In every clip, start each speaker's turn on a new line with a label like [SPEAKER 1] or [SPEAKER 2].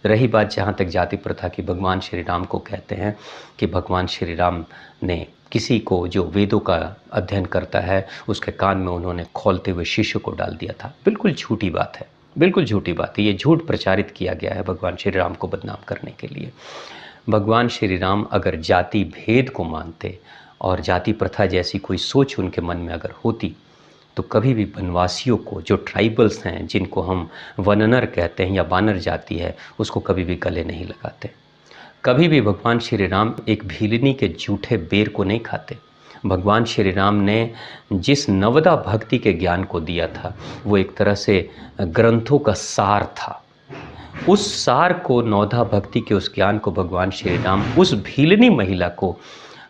[SPEAKER 1] रही बात जहाँ तक जाति प्रथा की, भगवान श्री राम को कहते हैं कि भगवान श्री राम ने किसी को जो वेदों का अध्ययन करता है उसके कान में उन्होंने खौलते हुए शीशे को डाल दिया था। बिल्कुल झूठी बात है, बिल्कुल झूठी बात है। ये झूठ प्रचारित किया गया है भगवान श्री राम को बदनाम करने के लिए। भगवान श्री राम अगर जाति भेद को मानते और जाति प्रथा जैसी कोई सोच उनके मन में अगर होती तो कभी भी वनवासियों को, जो ट्राइबल्स हैं, जिनको हम वननर कहते हैं या बानर जाति है, उसको कभी भी गले नहीं लगाते। कभी भी भगवान श्री राम एक भीलनी के जूठे बेर को नहीं खाते। भगवान श्री राम ने जिस नवदा भक्ति के ज्ञान को दिया था वो एक तरह से ग्रंथों का सार था। उस सार को, नवदा भक्ति के उस ज्ञान को भगवान श्री राम उस भीलनी महिला को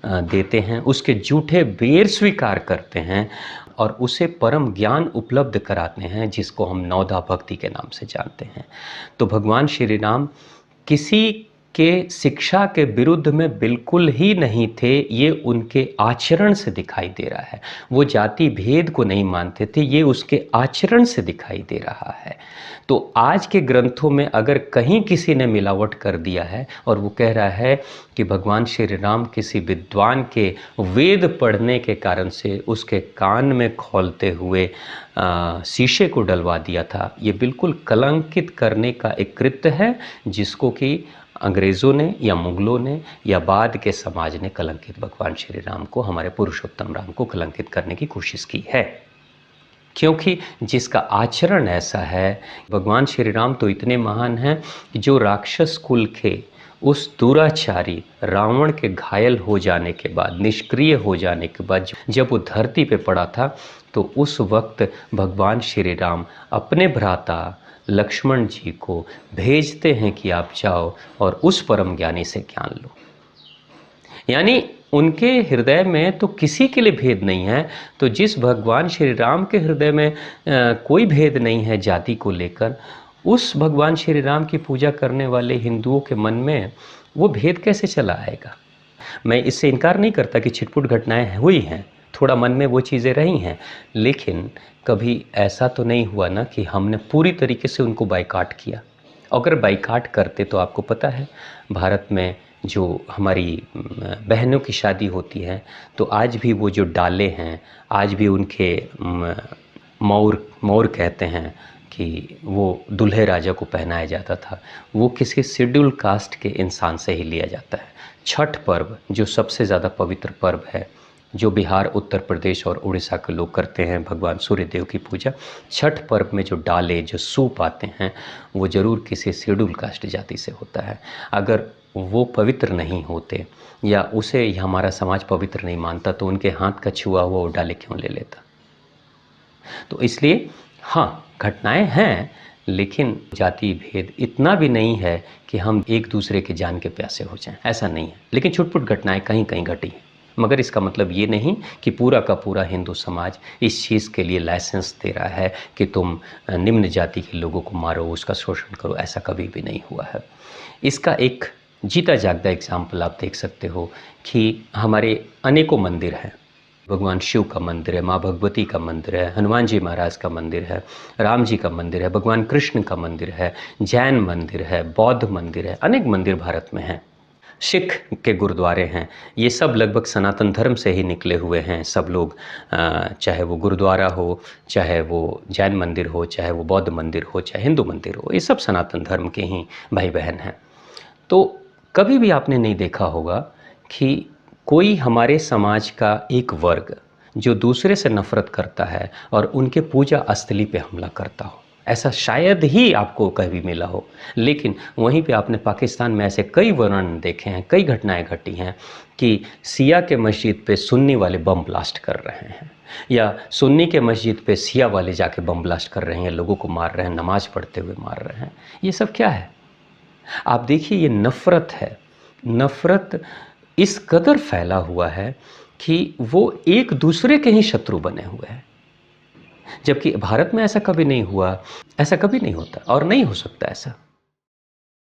[SPEAKER 1] देते हैं, उसके जूठे बेर स्वीकार करते हैं और उसे परम ज्ञान उपलब्ध कराते हैं जिसको हम नवदा भक्ति के नाम से जानते हैं। तो भगवान श्री राम किसी के शिक्षा के विरुद्ध में बिल्कुल ही नहीं थे, ये उनके आचरण से दिखाई दे रहा है। वो जाति भेद को नहीं मानते थे, ये उसके आचरण से दिखाई दे रहा है। तो आज के ग्रंथों में अगर कहीं किसी ने मिलावट कर दिया है और वो कह रहा है कि भगवान श्री राम किसी विद्वान के वेद पढ़ने के कारण से उसके कान में खौलते हुए शीशे को डलवा दिया था, ये बिल्कुल कलंकित करने का एक कृत्य है जिसको कि अंग्रेज़ों ने या मुग़लों ने या बाद के समाज ने कलंकित, भगवान श्री राम को, हमारे पुरुषोत्तम राम को कलंकित करने की कोशिश की है। क्योंकि जिसका आचरण ऐसा है, भगवान श्री राम तो इतने महान हैं कि जो राक्षस कुल के उस दुराचारी रावण के घायल हो जाने के बाद, निष्क्रिय हो जाने के बाद जब वो धरती पे पड़ा था, तो उस वक्त भगवान श्री राम अपने भ्राता लक्ष्मण जी को भेजते हैं कि आप जाओ और उस परम ज्ञानी से ज्ञान लो। यानी उनके हृदय में तो किसी के लिए भेद नहीं है। तो जिस भगवान श्री राम के हृदय में कोई भेद नहीं है जाति को लेकर, उस भगवान श्री राम की पूजा करने वाले हिंदुओं के मन में वो भेद कैसे चला आएगा। मैं इससे इनकार नहीं करता कि छिटपुट घटनाएं हुई हैं, थोड़ा मन में वो चीज़ें रही हैं, लेकिन कभी ऐसा तो नहीं हुआ ना कि हमने पूरी तरीके से उनको बाइकाट किया। अगर बाइकाट करते तो आपको पता है भारत में जो हमारी बहनों की शादी होती है तो आज भी वो जो डाले हैं, आज भी उनके मौर कहते हैं कि वो दूल्हे राजा को पहनाया जाता था, वो किसी शेड्यूल कास्ट के इंसान से ही लिया जाता है। छठ पर्व जो सबसे ज़्यादा पवित्र पर्व है, जो बिहार, उत्तर प्रदेश और उड़ीसा के लोग करते हैं, भगवान सूर्य देव की पूजा, छठ पर्व में जो डाले, जो सूप आते हैं, वो ज़रूर किसी शेड्यूल कास्ट जाति से होता है। अगर वो पवित्र नहीं होते या उसे हमारा समाज पवित्र नहीं मानता तो उनके हाथ का छुआ हुआ वो डाले क्यों ले लेता। तो इसलिए हाँ, घटनाएं हैं, लेकिन जाति भेद इतना भी नहीं है कि हम एक दूसरे के जान के प्यासे हो जाएं, ऐसा नहीं है। लेकिन छुटपुट घटनाएं कहीं कहीं घटी हैं, मगर इसका मतलब ये नहीं कि पूरा का पूरा हिंदू समाज इस चीज़ के लिए लाइसेंस दे रहा है कि तुम निम्न जाति के लोगों को मारो, उसका शोषण करो। ऐसा कभी भी नहीं हुआ है। इसका एक जीता जागता एग्जाम्पल आप देख सकते हो कि हमारे अनेकों मंदिर हैं। भगवान शिव का मंदिर है, माँ भगवती का मंदिर है, हनुमान जी महाराज का मंदिर है, राम जी का मंदिर है, भगवान कृष्ण का मंदिर है, जैन मंदिर है, बौद्ध मंदिर है, अनेक मंदिर भारत में हैं। सिख के गुरुद्वारे हैं। ये सब लगभग सनातन धर्म से ही निकले हुए हैं। सब लोग, चाहे वो गुरुद्वारा हो, चाहे वो जैन मंदिर हो, चाहे वो बौद्ध मंदिर हो, चाहे हिंदू मंदिर हो, ये सब सनातन धर्म के ही भाई बहन हैं। तो कभी भी आपने नहीं देखा होगा कि कोई हमारे समाज का एक वर्ग जो दूसरे से नफरत करता है और उनके पूजा स्थली पे हमला करता हो। ऐसा शायद ही आपको कभी मिला हो। लेकिन वहीं पे आपने पाकिस्तान में ऐसे कई वर्णन देखे हैं, कई घटनाएं घटी हैं कि सिया के मस्जिद पे सुन्नी वाले बम ब्लास्ट कर रहे हैं या सुन्नी के मस्जिद पे सिया वाले जाके बम ब्लास्ट कर रहे हैं, लोगों को मार रहे हैं, नमाज पढ़ते हुए मार रहे हैं। ये सब क्या है? आप देखिए, ये नफ़रत है। नफ़रत इस कदर फैला हुआ है कि वो एक दूसरे के ही शत्रु बने हुए हैं। जबकि भारत में ऐसा कभी नहीं हुआ, ऐसा कभी नहीं होता और नहीं हो सकता ऐसा।